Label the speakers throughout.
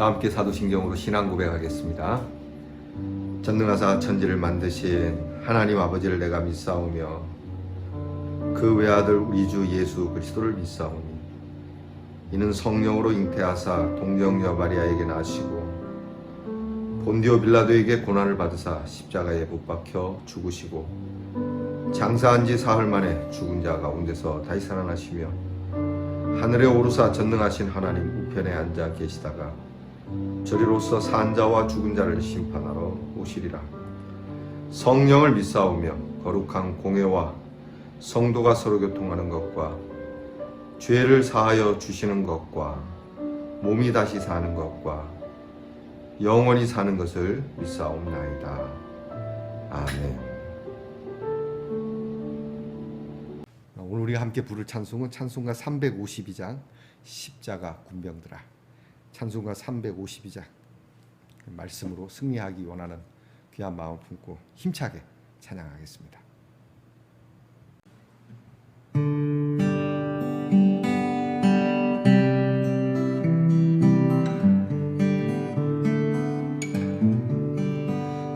Speaker 1: 다 함께 사도신경으로 신앙 고백하겠습니다. 전능하사 천지를 만드신 하나님 아버지를 내가 믿사오며 그 외아들 우리 주 예수 그리스도를 믿사오니 이는 성령으로 잉태하사 동정녀 마리아에게 나시고 본디오 빌라도에게 고난을 받으사 십자가에 못 박혀 죽으시고 장사한 지 사흘 만에 죽은 자 가운데서 다시 살아나시며 하늘에 오르사 전능하신 하나님 우편에 앉아 계시다가 저리로서 산 자와 죽은 자를 심판하러 오시리라. 성령을 믿사오며 거룩한 공회와 성도가 서로 교통하는 것과 죄를 사하여 주시는 것과 몸이 다시 사는 것과 영원히 사는 것을 믿사옵나이다. 아멘. 오늘 우리가 함께 부를 찬송은 찬송가 352장 십자가 군병들아. 찬송가 352장 말씀으로 승리하기 원하는 귀한 마음 품고 힘차게 찬양하겠습니다.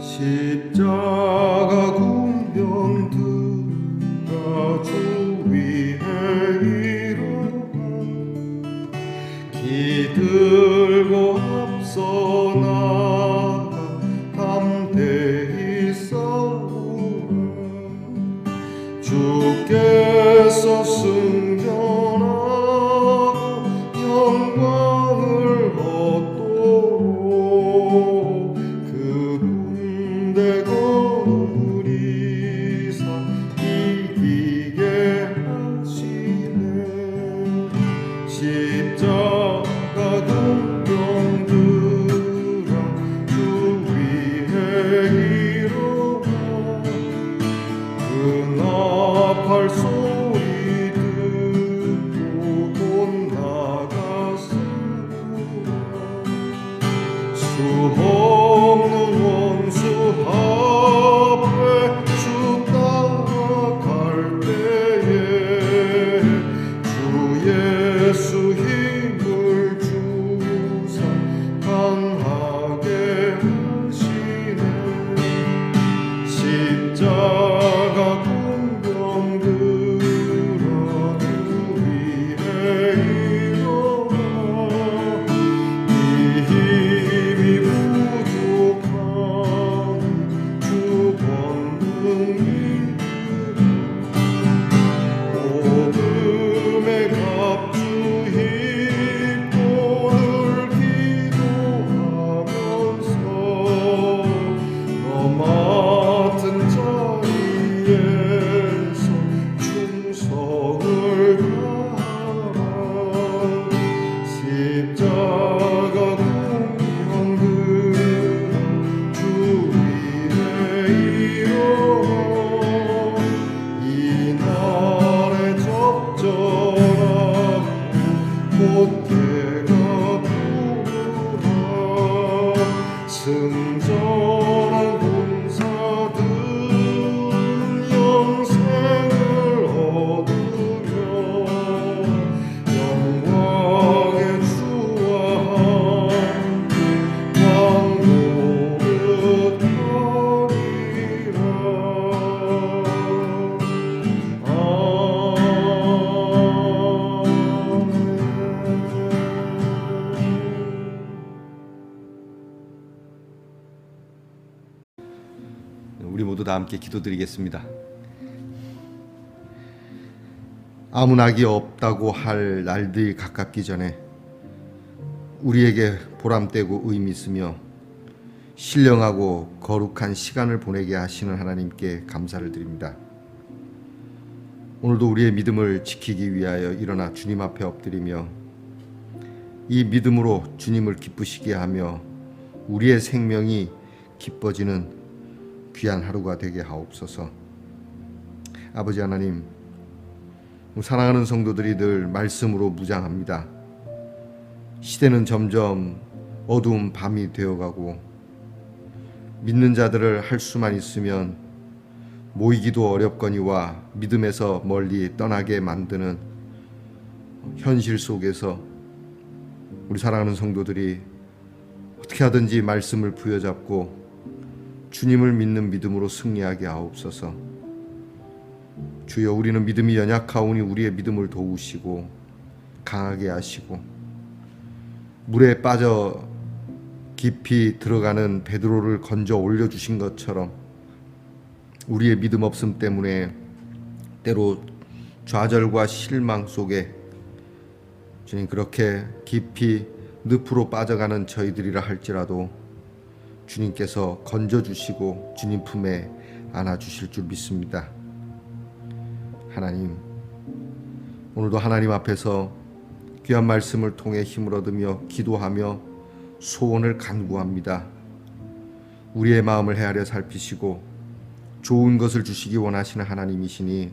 Speaker 1: 십자가 군병들아 주 위에 이루어 기들고 앞서 나가 담대히 싸우라. 주께서 승천하고 영광을 얻도록 그 군대 거느리사 이기게 하시네. 십자가 군병들아 주 위에 일어나 그 나팔 소리 듣고 곧 나가 싸우라. 수없는 원수 앞에 주 따라갈 때에 주 예수 힘을 주사 강하게 하시네. 십자가 군병들아 주 위에 일어나 이 힘이 부족한 주 권능이 복음의 갑주 입고 늘 기도하면서 너 맡은 자리에서 충성을 다하라. 십자가 군병들아 주 위에 일어나 이 날에 적절하고 곧대가 부르라. 승전한 군사들 영생을 얻으며 영광의 주와 함께 왕노릇하리라. 우리 모두 다 함께 기도드리겠습니다. 아무 낙이 없다고 할 날들이 가깝기 전에 우리에게 보람되고 의미 있으며 신령하고 거룩한 시간을 보내게 하시는 하나님께 감사를 드립니다. 오늘도 우리의 믿음을 지키기 위하여 일어나 주님 앞에 엎드리며 이 믿음으로 주님을 기쁘시게 하며 우리의 생명이 기뻐지는 귀한 하루가 되게 하옵소서. 아버지 하나님, 사랑하는 성도들이 늘 말씀으로 무장합니다. 시대는 점점 어두운 밤이 되어가고 믿는 자들을 할 수만 있으면 모이기도 어렵거니와 믿음에서 멀리 떠나게 만드는 현실 속에서 우리 사랑하는 성도들이 어떻게 하든지 말씀을 부여잡고 주님을 믿는 믿음으로 승리하게 하옵소서. 주여, 우리는 믿음이 연약하오니 우리의 믿음을 도우시고 강하게 하시고, 물에 빠져 깊이 들어가는 베드로를 건져 올려주신 것처럼 우리의 믿음 없음 때문에 때로 좌절과 실망 속에 주님 그렇게 깊이 늪으로 빠져가는 저희들이라 할지라도 주님께서 건져주시고 주님 품에 안아주실 줄 믿습니다. 하나님, 오늘도 하나님 앞에서 귀한 말씀을 통해 힘을 얻으며 기도하며 소원을 간구합니다. 우리의 마음을 헤아려 살피시고 좋은 것을 주시기 원하시는 하나님이시니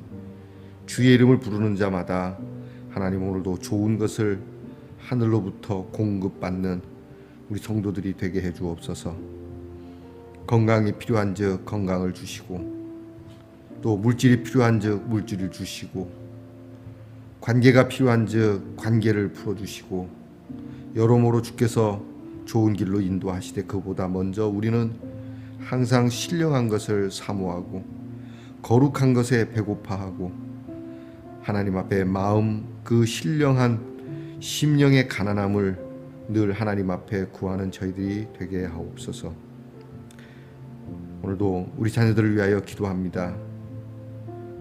Speaker 1: 주의 이름을 부르는 자마다 하나님 오늘도 좋은 것을 하늘로부터 공급받는 우리 성도들이 되게 해 주옵소서. 건강이 필요한즉 건강을 주시고, 또 물질이 필요한즉 물질을 주시고, 관계가 필요한즉 관계를 풀어주시고, 여러모로 주께서 좋은 길로 인도하시되 그보다 먼저 우리는 항상 신령한 것을 사모하고 거룩한 것에 배고파하고 하나님 앞에 마음 그 신령한 심령의 가난함을 늘 하나님 앞에 구하는 저희들이 되게 하옵소서. 오늘도 우리 자녀들을 위하여 기도합니다.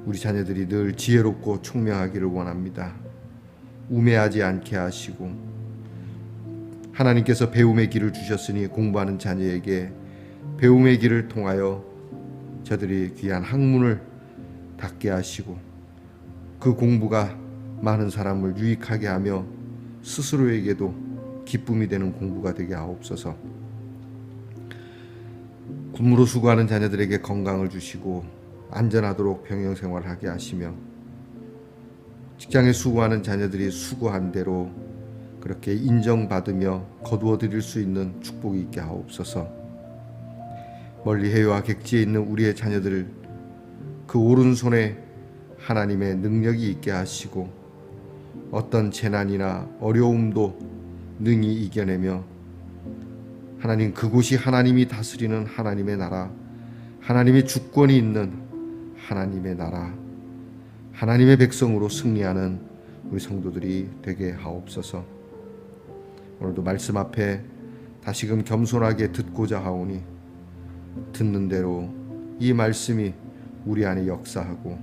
Speaker 1: 우리 자녀들이 늘 지혜롭고 총명하기를 원합니다. 우매하지 않게 하시고, 하나님께서 배움의 길을 주셨으니 공부하는 자녀에게 배움의 길을 통하여 저들이 귀한 학문을 닦게 하시고, 그 공부가 많은 사람을 유익하게 하며 스스로에게도 기쁨이 되는 공부가 되게 하옵소서. 군무로 수고하는 자녀들에게 건강을 주시고 안전하도록 병영생활하게 하시며, 직장에 수고하는 자녀들이 수고한 대로 그렇게 인정받으며 거두어 드릴 수 있는 축복이 있게 하옵소서. 멀리 해외와 객지에 있는 우리의 자녀들 그 오른손에 하나님의 능력이 있게 하시고, 어떤 재난이나 어려움도 능히 이겨내며 하나님 그곳이 하나님이 다스리는 하나님의 나라, 하나님의 주권이 있는 하나님의 나라, 하나님의 백성으로 승리하는 우리 성도들이 되게 하옵소서. 오늘도 말씀 앞에 다시금 겸손하게 듣고자 하오니 듣는 대로 이 말씀이 우리 안에 역사하고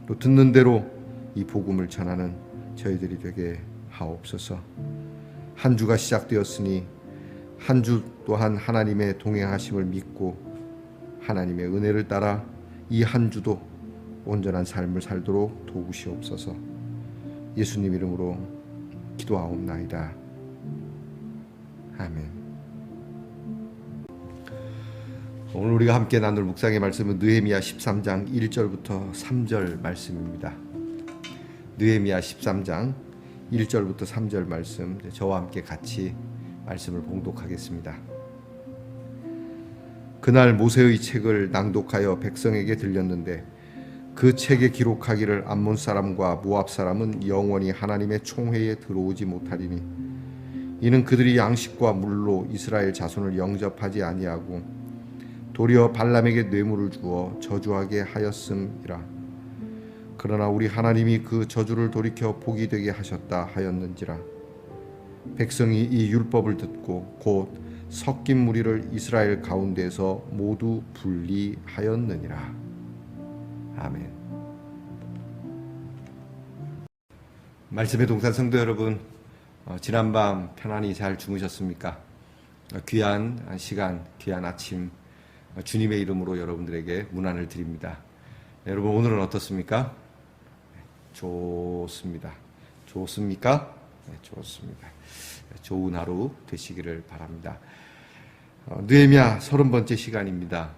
Speaker 1: 또 듣는 대로 이 복음을 전하는 저희들이 되게 하옵소서. 한 주가 시작되었으니 한 주 또한 하나님의 동행하심을 믿고 하나님의 은혜를 따라 이 한 주도 온전한 삶을 살도록 도우시옵소서. 예수님 이름으로 기도하옵나이다. 아멘. 오늘 우리가 함께 나눌 묵상의 말씀은 느헤미야 13장 1절부터 3절 말씀입니다. 느헤미야 13장 1절부터 3절 말씀, 저와 함께 같이 말씀을 봉독하겠습니다. 그날 모세의 책을 낭독하여 백성에게 들렸는데 그 책에 기록하기를 암몬 사람과 모압 사람은 영원히 하나님의 총회에 들어오지 못하리니 이는 그들이 양식과 물로 이스라엘 자손을 영접하지 아니하고 도리어 발람에게 뇌물을 주어 저주하게 하였음이라. 그러나 우리 하나님이 그 저주를 돌이켜 복이 되게 하셨다 하였는지라. 백성이 이 율법을 듣고 곧 섞인 무리를 이스라엘 가운데서 모두 분리하였느니라. 아멘. 말씀의 동산 성도 여러분, 지난밤 편안히 잘 주무셨습니까? 귀한 시간, 귀한 아침 주님의 이름으로 여러분들에게 문안을 드립니다. 여러분 오늘은 어떻습니까? 좋습니다. 좋습니까? 네, 좋습니다. 좋은 하루 되시기를 바랍니다. 느헤미야 30번째 시간입니다.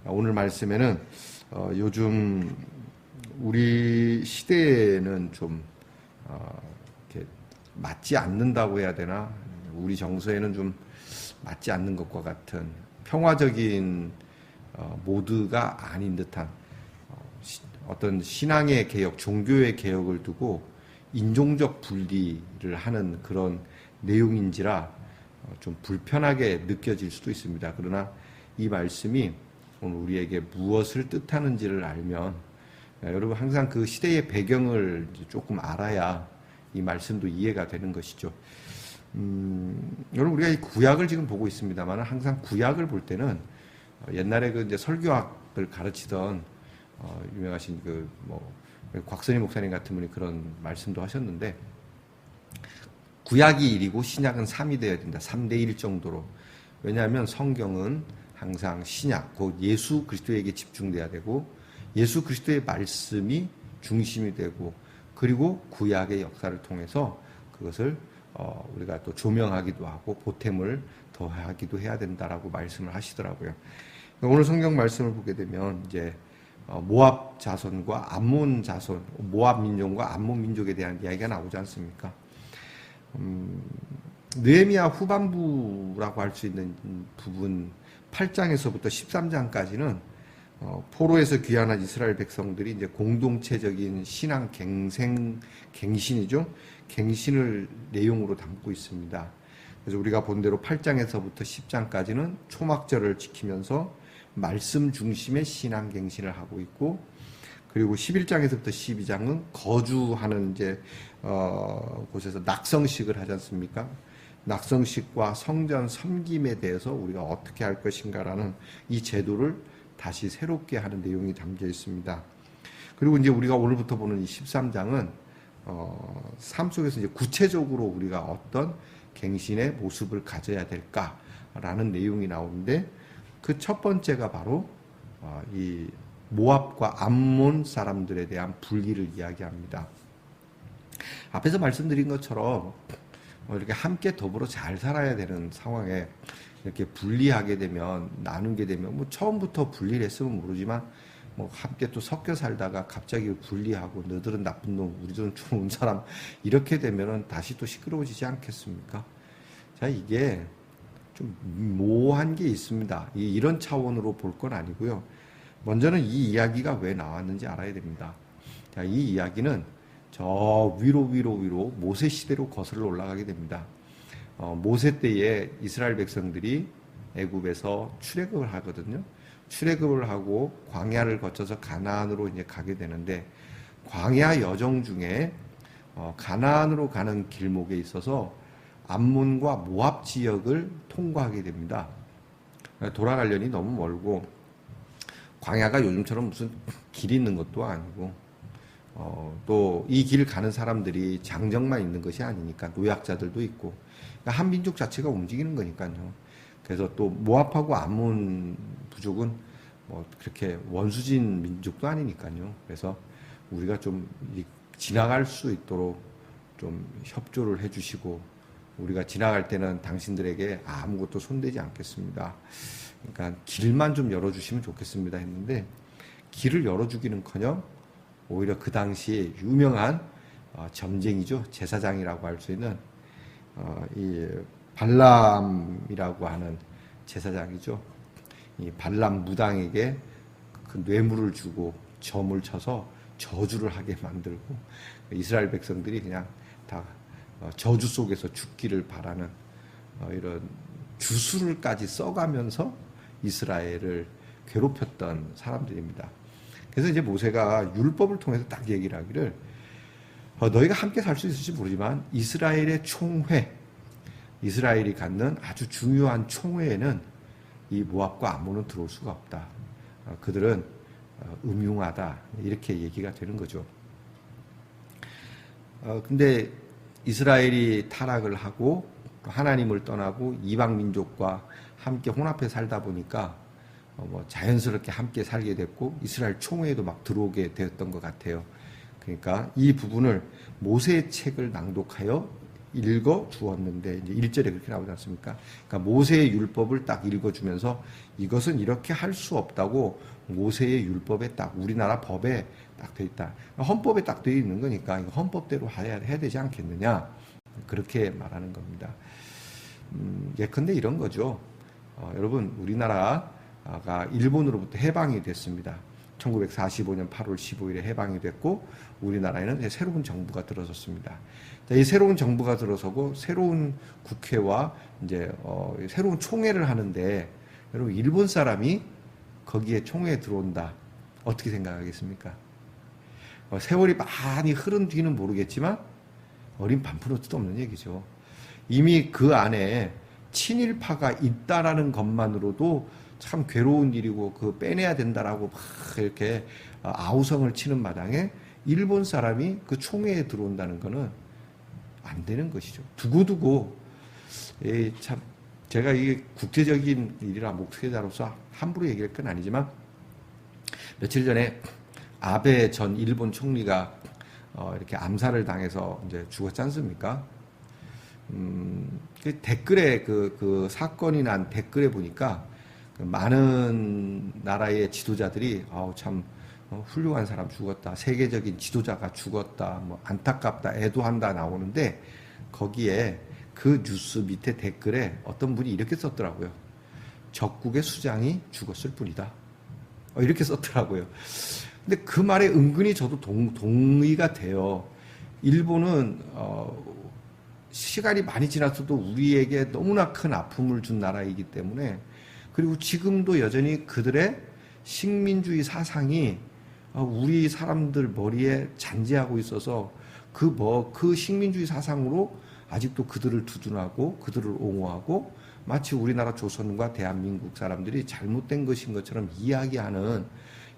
Speaker 1: 오늘 말씀에는 요즘 우리 시대에는 좀 이렇게 맞지 않는다고 해야 되나? 우리 정서에는 좀 맞지 않는 것과 같은 평화적인 모드가 아닌 듯한 어떤 신앙의 개혁, 종교의 개혁을 두고 인종적 분리를 하는 그런 내용인지라 좀 불편하게 느껴질 수도 있습니다. 그러나 이 말씀이 오늘 우리에게 무엇을 뜻하는지를 알면 여러분 항상 그 시대의 배경을 조금 알아야 이 말씀도 이해가 되는 것이죠. 여러분 우리가 이 구약을 지금 보고 있습니다만 항상 구약을 볼 때는 옛날에 그 이제 설교학을 가르치던 유명하신 곽선희 목사님 같은 분이 그런 말씀도 하셨는데 구약이 1이고 신약은 3이 되어야 된다. 3대 1 정도로. 왜냐하면 성경은 항상 신약, 곧 예수 그리스도에게 집중돼야 되고 예수 그리스도의 말씀이 중심이 되고 그리고 구약의 역사를 통해서 그것을 우리가 또 조명하기도 하고 보탬을 더하기도 해야 된다라고 말씀을 하시더라고요. 오늘 성경 말씀을 보게 되면 이제 모압 자손과 암몬 자손, 모압 민족과 암몬 민족에 대한 이야기가 나오지 않습니까? 느헤미야 후반부라고 할 수 있는 부분 8장에서부터 13장까지는 포로에서 귀환한 이스라엘 백성들이 이제 공동체적인 신앙 갱신이죠. 갱신을 내용으로 담고 있습니다. 그래서 우리가 본 대로 8장에서부터 10장까지는 초막절을 지키면서 말씀 중심의 신앙 갱신을 하고 있고, 그리고 11장에서부터 12장은 거주하는 이제 곳에서 낙성식을 하지 않습니까? 낙성식과 성전 섬김에 대해서 우리가 어떻게 할 것인가라는 이 제도를 다시 새롭게 하는 내용이 담겨 있습니다. 그리고 이제 우리가 오늘부터 보는 이 13장은 삶 속에서 이제 구체적으로 우리가 어떤 갱신의 모습을 가져야 될까라는 내용이 나오는데, 그 첫 번째가 바로 이 모압과 암몬 사람들에 대한 분리를 이야기합니다. 앞에서 말씀드린 것처럼 이렇게 함께 더불어 잘 살아야 되는 상황에 이렇게 분리하게 되면, 나누게 되면, 처음부터 분리를 했으면 모르지만 함께 또 섞여 살다가 갑자기 분리하고 너들은 나쁜 놈, 우리들은 좋은 사람, 이렇게 되면은 다시 또 시끄러워지지 않겠습니까? 자, 이게 좀 모호한 게 있습니다. 이런 차원으로 볼 건 아니고요. 먼저는 이 이야기가 왜 나왔는지 알아야 됩니다. 자, 이 이야기는 저 위로 모세 시대로 거슬러 올라가게 됩니다. 모세 때에 이스라엘 백성들이 애굽에서 출애굽을 하거든요. 출애굽을 하고 광야를 거쳐서 가나안으로 이제 가게 되는데, 광야 여정 중에 가나안으로 가는 길목에 있어서 암몬과 모압 지역을 통과하게 됩니다. 돌아가려니 너무 멀고, 광야가 요즘처럼 무슨 길이 있는 것도 아니고, 또 이 길 가는 사람들이 장정만 있는 것이 아니니까 노약자들도 있고, 그러니까 한 민족 자체가 움직이는 거니까요. 그래서 또 모압하고 암몬 부족은 그렇게 원수진 민족도 아니니까요. 그래서 우리가 좀 지나갈 수 있도록 좀 협조를 해주시고, 우리가 지나갈 때는 당신들에게 아무것도 손대지 않겠습니다. 그러니까 길만 좀 열어주시면 좋겠습니다 했는데, 길을 열어주기는커녕 오히려 그 당시에 유명한 점쟁이죠, 제사장이라고 할 수 있는 이 발람이라고 하는 제사장이죠. 이 발람 무당에게 그 뇌물을 주고 점을 쳐서 저주를 하게 만들고, 이스라엘 백성들이 그냥 다 저주 속에서 죽기를 바라는 이런 주술을까지 써가면서 이스라엘을 괴롭혔던 사람들입니다. 그래서 이제 모세가 율법을 통해서 딱 얘기를 하기를, 너희가 함께 살 수 있을지 모르지만 이스라엘의 총회, 이스라엘이 갖는 아주 중요한 총회에는 이 모압과 암몬은 들어올 수가 없다. 그들은 음흉하다. 이렇게 얘기가 되는 거죠. 근데 이스라엘이 타락을 하고 하나님을 떠나고 이방 민족과 함께 혼합해 살다 보니까 자연스럽게 함께 살게 됐고, 이스라엘 총회에도 막 들어오게 되었던 것 같아요. 그러니까 이 부분을 모세의 책을 낭독하여 읽어 주었는데, 이제 1절에 그렇게 나오지 않습니까? 그러니까 모세의 율법을 딱 읽어 주면서 이것은 이렇게 할 수 없다고 모세의 율법에 딱, 우리나라 법에 딱 돼 있다. 헌법에 딱 돼 있는 거니까 이거 헌법대로 해야 되지 않겠느냐. 그렇게 말하는 겁니다. 예컨대 이런 거죠. 여러분, 우리나라가 일본으로부터 해방이 됐습니다. 1945년 8월 15일에 해방이 됐고 우리나라에는 새로운 정부가 들어섰습니다. 이 새로운 정부가 들어서고 새로운 국회와 이제 새로운 총회를 하는데 여러분 일본 사람이 거기에 총회에 들어온다. 어떻게 생각하겠습니까? 세월이 많이 흐른 뒤는 모르겠지만 어린 반푼도 뜻없는 얘기죠. 이미 그 안에 친일파가 있다라는 것만으로도 참 괴로운 일이고 그 빼내야 된다라고 막 이렇게 아우성을 치는 마당에 일본 사람이 그 총회에 들어온다는 거는 안 되는 것이죠. 두고두고 참 제가 이게 국제적인 일이라 목회자로서 함부로 얘기할 건 아니지만 며칠 전에 아베 전 일본 총리가 이렇게 암살을 당해서 이제 죽었지 않습니까? 그 댓글에 그 사건이 난 댓글에 보니까 많은 나라의 지도자들이 참 훌륭한 사람 죽었다, 세계적인 지도자가 죽었다, 뭐 안타깝다, 애도한다 나오는데 거기에 그 뉴스 밑에 댓글에 어떤 분이 이렇게 썼더라고요. 적국의 수장이 죽었을 뿐이다. 이렇게 썼더라고요. 근데 그 말에 은근히 저도 동의가 돼요. 일본은 시간이 많이 지났어도 우리에게 너무나 큰 아픔을 준 나라이기 때문에 그리고 지금도 여전히 그들의 식민주의 사상이 우리 사람들 머리에 잔재하고 있어서 그 식민주의 사상으로 아직도 그들을 두둔하고 그들을 옹호하고 마치 우리나라 조선과 대한민국 사람들이 잘못된 것인 것처럼 이야기하는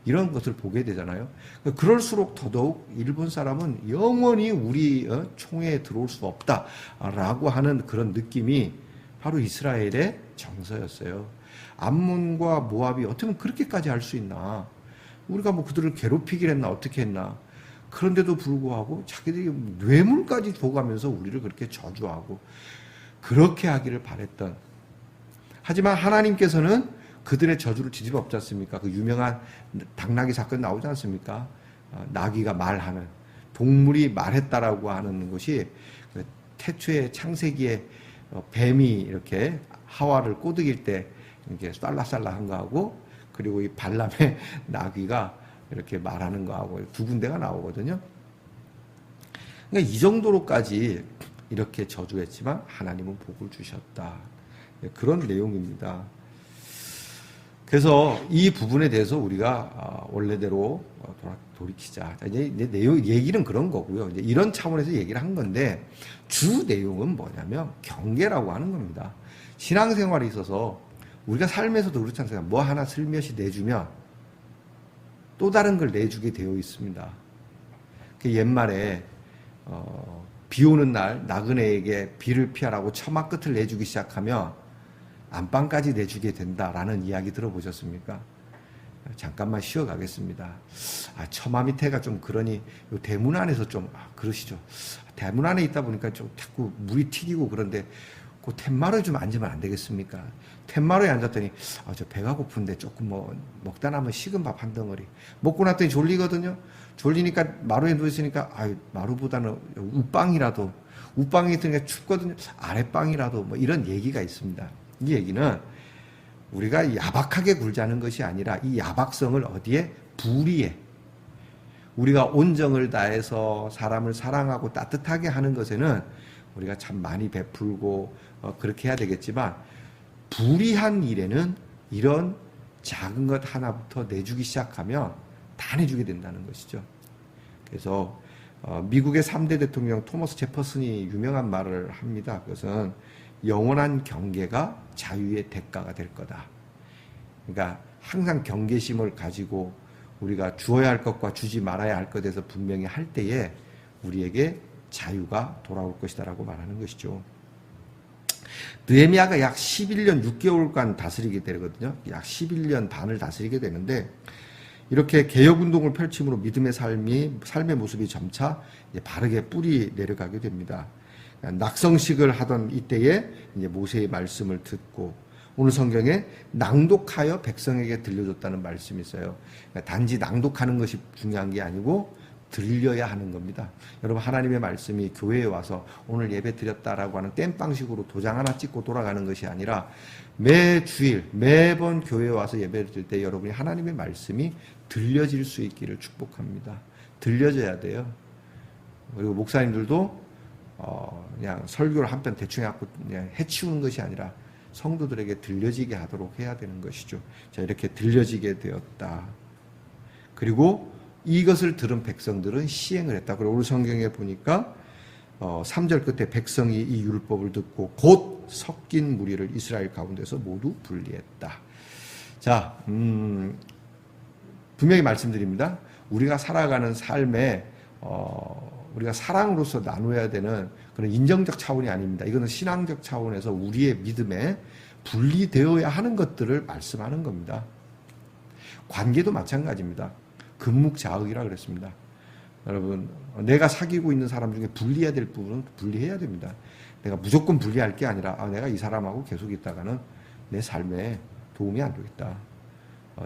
Speaker 1: 이런 것을 보게 되잖아요. 그럴수록 더더욱 일본 사람은 영원히 우리 총회에 들어올 수 없다라고 하는 그런 느낌이 바로 이스라엘의 정서였어요. 암몬과 모압이 어떻게 보면 그렇게까지 할 수 있나? 우리가 뭐 그들을 괴롭히긴 했나 어떻게 했나? 그런데도 불구하고 자기들이 뇌물까지 줘가면서 우리를 그렇게 저주하고 그렇게 하기를 바랬던. 하지만 하나님께서는 그들의 저주를 뒤집어 엎지 않습니까? 그 유명한 당나귀 사건 나오지 않습니까? 나귀가 말하는, 동물이 말했다라고 하는 것이 태초에 창세기에 뱀이 이렇게 하와를 꼬드길 때 이렇게 쌀라쌀라한 거하고 그리고 이 발람의 나귀가 이렇게 말하는 거하고 두 군데가 나오거든요. 그러니까 이 정도로까지 이렇게 저주했지만 하나님은 복을 주셨다. 그런 내용입니다. 그래서 이 부분에 대해서 우리가 원래대로 돌이키자. 이제 얘기는 그런 거고요. 이제 이런 차원에서 얘기를 한 건데 주 내용은 뭐냐면 경계라고 하는 겁니다. 신앙생활에 있어서 우리가 삶에서도 그렇지 않습니까? 뭐 하나 슬며시 내주면 또 다른 걸 내주게 되어 있습니다. 그 옛말에 비 오는 날 나그네에게 비를 피하라고 처마 끝을 내주기 시작하면 안방까지 내주게 된다라는 이야기 들어보셨습니까? 잠깐만 쉬어가겠습니다. 처마 밑에가 좀 그러니 요 대문 안에서 좀 그러시죠. 대문 안에 있다 보니까 좀 자꾸 물이 튀기고 그런데 그 툇마루에 좀 앉으면 안 되겠습니까? 툇마루에 앉았더니 저 배가 고픈데 조금 뭐 먹다 남은 식은 밥 한 덩어리 먹고 났더니 졸리거든요. 졸리니까 마루에 누워있으니까 마루보다는 우방에 있으니까 춥거든요. 아랫방이라도 뭐 이런 얘기가 있습니다. 이 얘기는 우리가 야박하게 굴자는 것이 아니라 이 야박성을 어디에? 불의에. 우리가 온정을 다해서 사람을 사랑하고 따뜻하게 하는 것에는 우리가 참 많이 베풀고 그렇게 해야 되겠지만 불의한 일에는 이런 작은 것 하나부터 내주기 시작하면 다 내주게 된다는 것이죠. 그래서 미국의 3대 대통령 토머스 제퍼슨이 유명한 말을 합니다. 그것은 영원한 경계가 자유의 대가가 될 거다. 그러니까 항상 경계심을 가지고 우리가 주어야 할 것과 주지 말아야 할 것에서 분명히 할 때에 우리에게 자유가 돌아올 것이다라고 말하는 것이죠. 느헤미야가 약 11년 6개월간 다스리게 되거든요. 약 11년 반을 다스리게 되는데 이렇게 개혁운동을 펼침으로 믿음의 삶의 모습이 점차 이제 바르게 뿌리 내려가게 됩니다. 낙성식을 하던 이때에 이제 모세의 말씀을 듣고 오늘 성경에 낭독하여 백성에게 들려줬다는 말씀이 있어요. 그러니까 단지 낭독하는 것이 중요한 게 아니고 들려야 하는 겁니다. 여러분, 하나님의 말씀이 교회에 와서 오늘 예배 드렸다라고 하는 땜빵식으로 도장 하나 찍고 돌아가는 것이 아니라 매 주일 매번 교회에 와서 예배를 드릴 때 여러분이 하나님의 말씀이 들려질 수 있기를 축복합니다. 들려져야 돼요. 그리고 목사님들도 그냥 설교를 한 편 대충 해갖고 그냥 해치우는 것이 아니라 성도들에게 들려지게 하도록 해야 되는 것이죠. 자, 이렇게 들려지게 되었다. 그리고 이것을 들은 백성들은 시행을 했다. 그리고 우리 성경에 보니까 3절 끝에 백성이 이 율법을 듣고 곧 섞인 무리를 이스라엘 가운데서 모두 분리했다. 자, 분명히 말씀드립니다. 우리가 살아가는 삶에 우리가 사랑으로서 나눠야 되는 그런 인정적 차원이 아닙니다. 이거는 신앙적 차원에서 우리의 믿음에 분리되어야 하는 것들을 말씀하는 겁니다. 관계도 마찬가지입니다. 금묵자의라 그랬습니다. 여러분, 내가 사귀고 있는 사람 중에 분리해야 될 부분은 분리해야 됩니다. 내가 무조건 분리할 게 아니라 내가 이 사람하고 계속 있다가는 내 삶에 도움이 안 되겠다.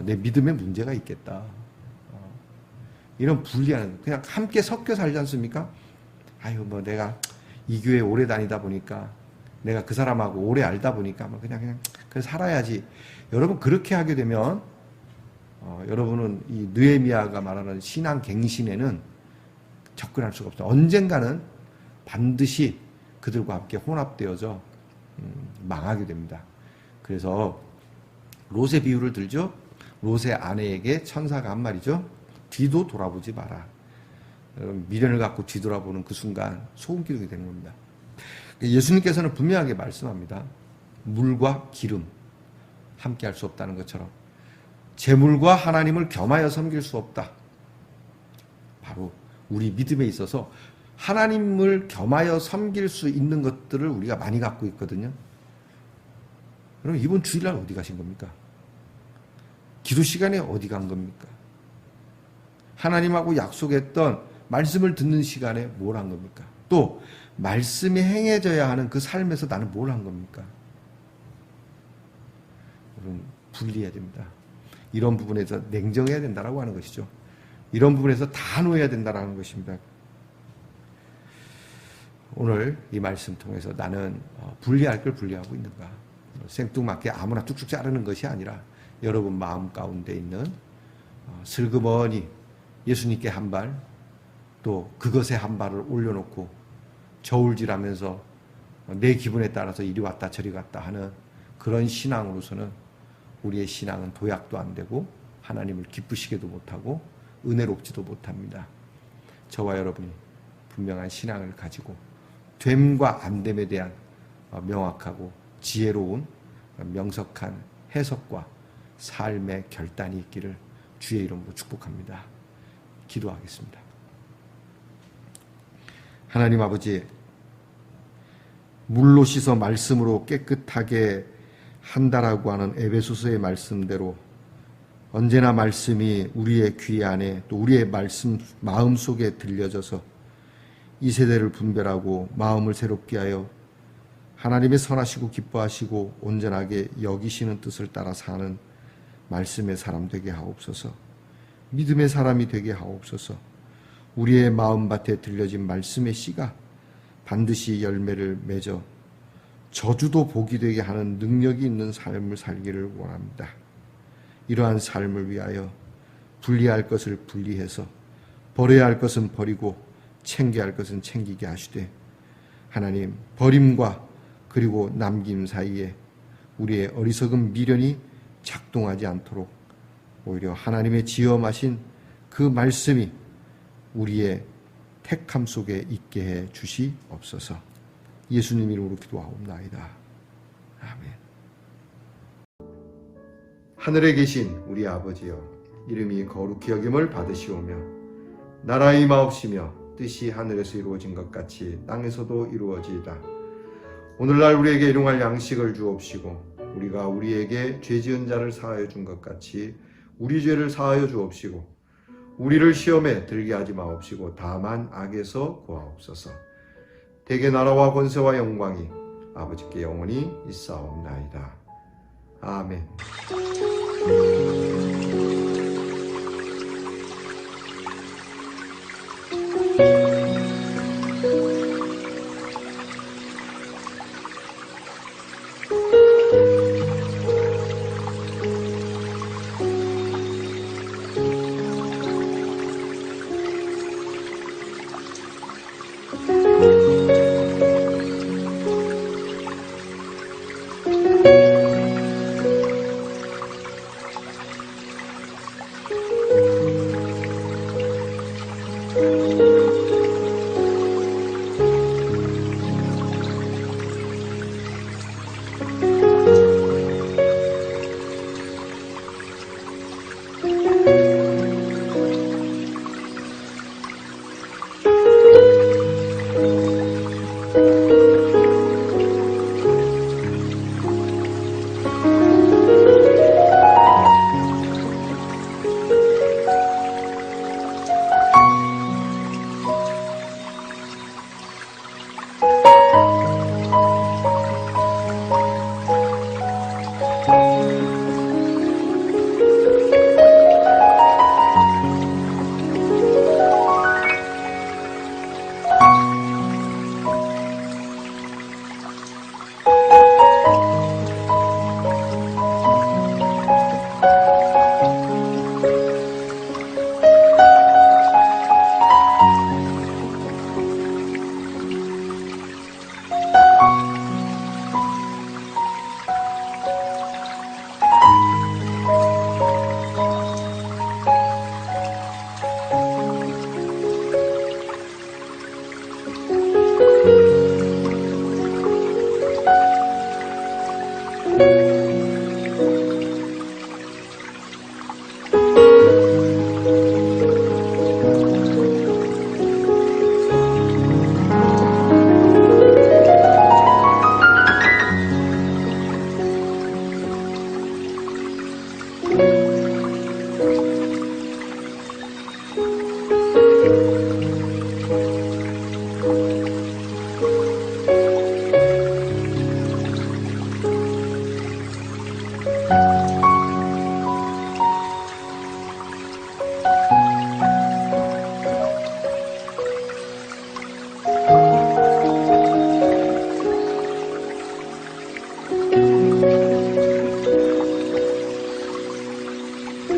Speaker 1: 내 믿음에 문제가 있겠다. 이런 분리하는, 그냥 함께 섞여 살지 않습니까? 뭐 내가 이 교회 오래 다니다 보니까, 내가 그 사람하고 오래 알다 보니까 그냥 살아야지. 여러분, 그렇게 하게 되면 여러분은 이 느헤미야가 말하는 신앙 갱신에는 접근할 수가 없어요. 언젠가는 반드시 그들과 함께 혼합되어져 망하게 됩니다. 그래서 롯의 비유를 들죠. 롯의 아내에게 천사가 한 말이죠. 뒤도 돌아보지 마라. 미련을 갖고 뒤돌아보는 그 순간 소금 기둥이 되는 겁니다. 예수님께서는 분명하게 말씀합니다. 물과 기름 함께 할 수 없다는 것처럼 재물과 하나님을 겸하여 섬길 수 없다. 바로 우리 믿음에 있어서 하나님을 겸하여 섬길 수 있는 것들을 우리가 많이 갖고 있거든요. 그럼 이번 주일날 어디 가신 겁니까? 기도 시간에 어디 간 겁니까? 하나님하고 약속했던 말씀을 듣는 시간에 뭘 한 겁니까? 또 말씀이 행해져야 하는 그 삶에서 나는 뭘 한 겁니까? 여러분, 분리해야 됩니다. 이런 부분에서 냉정해야 된다라고 하는 것이죠. 이런 부분에서 다 놓아야 된다라는 것입니다. 오늘 이 말씀 통해서 나는 분리할 걸 분리하고 있는가? 생뚱맞게 아무나 뚝뚝 자르는 것이 아니라 여러분 마음 가운데 있는 슬그머니 예수님께 한 발, 또 그것에 한 발을 올려놓고 저울질하면서 내 기분에 따라서 이리 왔다 저리 갔다 하는 그런 신앙으로서는 우리의 신앙은 도약도 안 되고 하나님을 기쁘시게도 못하고 은혜롭지도 못합니다. 저와 여러분이 분명한 신앙을 가지고 됨과 안 됨에 대한 명확하고 지혜로운 명석한 해석과 삶의 결단이 있기를 주의 이름으로 축복합니다. 기도하겠습니다. 하나님 아버지, 물로 씻어 말씀으로 깨끗하게 한다라고 하는 에베소서의 말씀대로 언제나 말씀이 우리의 귀 안에 또 우리의 말씀 마음 속에 들려져서 이 세대를 분별하고 마음을 새롭게 하여 하나님의 선하시고 기뻐하시고 온전하게 여기시는 뜻을 따라 사는 말씀의 사람 되게 하옵소서. 믿음의 사람이 되게 하옵소서. 우리의 마음밭에 들려진 말씀의 씨가 반드시 열매를 맺어 저주도 복이 되게 하는 능력이 있는 삶을 살기를 원합니다. 이러한 삶을 위하여 분리할 것을 분리해서 버려야 할 것은 버리고 챙겨야 할 것은 챙기게 하시되 하나님, 버림과 그리고 남김 사이에 우리의 어리석은 미련이 작동하지 않도록 오히려 하나님의 지엄하신 그 말씀이 우리의 택함 속에 있게 해 주시옵소서. 예수님 이름으로 기도하옵나이다. 아멘. 하늘에 계신 우리 아버지여, 이름이 거룩히 여김을 받으시오며 나라의 임하옵시며 뜻이 하늘에서 이루어진 것 같이 땅에서도 이루어지이다. 오늘날 우리에게 일용할 양식을 주옵시고 우리가 우리에게 죄 지은 자를 사하여 준 것 같이 우리 죄를 사하여 주옵시고 우리를 시험에 들게 하지 마옵시고 다만 악에서 구하옵소서. 대개 나라와 권세와 영광이 아버지께 영원히 있사옵나이다. 아멘.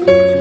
Speaker 2: you.